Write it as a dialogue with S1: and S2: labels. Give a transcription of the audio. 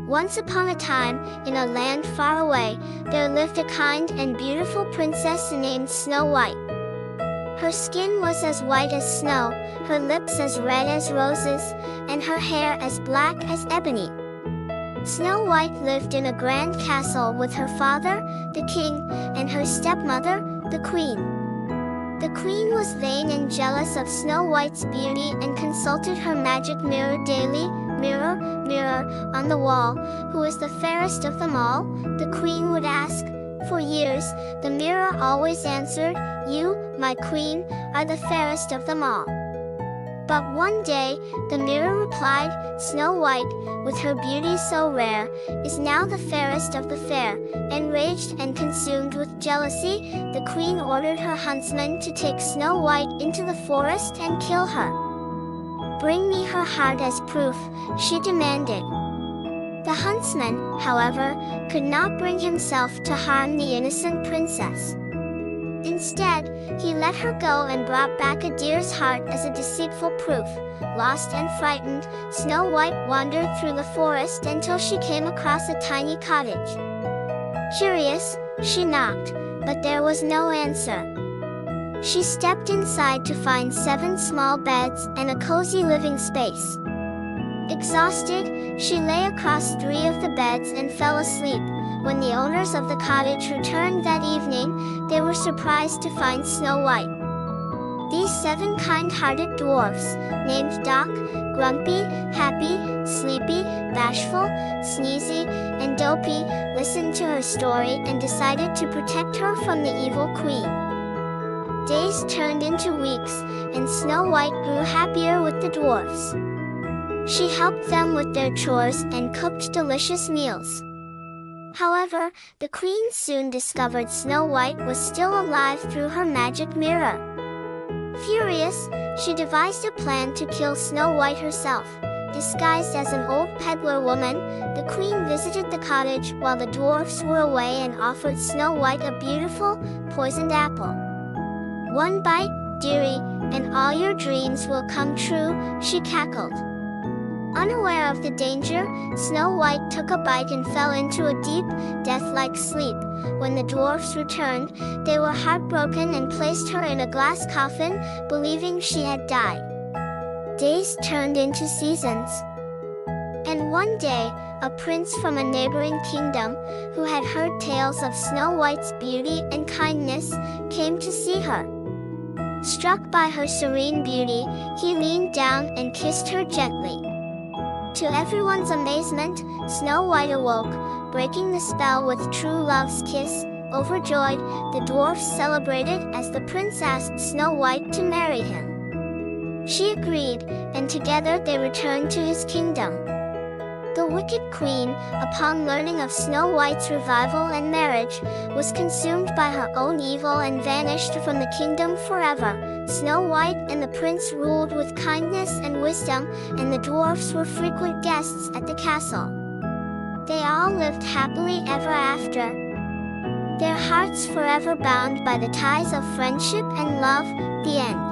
S1: Once upon a time, in a land far away, there lived a kind and beautiful princess named Snow White. Her skin was as white as snow, her lips as red as roses, and her hair as black as ebony. Snow White lived in a grand castle with her father, the king, and her stepmother, the queen. The queen was vain and jealous of Snow White's beauty and consulted her magic mirror daily. "Mirror, mirror, on the wall, who is the fairest of them all?" the queen would ask. For years, the mirror always answered, "You, my queen, are the fairest of them all." But one day, the mirror replied, "Snow White, with her beauty so rare, is now the fairest of the fair." Enraged and consumed with jealousy, the queen ordered her huntsman to take Snow White into the forest and kill her. "Bring me her heart as proof," she demanded. The huntsman, however, could not bring himself to harm the innocent princess. Instead, he let her go and brought back a deer's heart as a deceitful proof. Lost and frightened, Snow White wandered through the forest until she came across a tiny cottage. Curious, she knocked, but there was no answer. She stepped inside to find 7 small beds and a cozy living space. Exhausted, she lay across 3 of the beds and fell asleep. When the owners of the cottage returned that evening, they were surprised to find Snow White. These 7 kind-hearted dwarfs, named Doc, Grumpy, Happy, Sleepy, Bashful, Sneezy, and Dopey, listened to her story and decided to protect her from the evil queen. Days turned into weeks, and Snow White grew happier with the dwarfs. She helped them with their chores and cooked delicious meals. However, the queen soon discovered Snow White was still alive through her magic mirror. Furious, she devised a plan to kill Snow White herself. Disguised as an old peddler woman, the queen visited the cottage while the dwarfs were away and offered Snow White a beautiful, poisoned apple. "One bite, dearie, and all your dreams will come true," she cackled. Unaware of the danger, Snow White took a bite and fell into a deep, death-like sleep. When the dwarfs returned, they were heartbroken and placed her in a glass coffin, believing she had died. Days turned into seasons. And one day, a prince from a neighboring kingdom, who had heard tales of Snow White's beauty and kindness, came to see her. Struck by her serene beauty, he leaned down and kissed her gently. To everyone's amazement, Snow White awoke, breaking the spell with true love's kiss. Overjoyed, the dwarfs celebrated as the prince asked Snow White to marry him. She agreed, and together they returned to his kingdom. The wicked queen, upon learning of Snow White's revival and marriage, was consumed by her own evil and vanished from the kingdom forever. Snow White and the prince ruled with kindness and wisdom, and the dwarfs were frequent guests at the castle. They all lived happily ever after, their hearts forever bound by the ties of friendship and love. The end.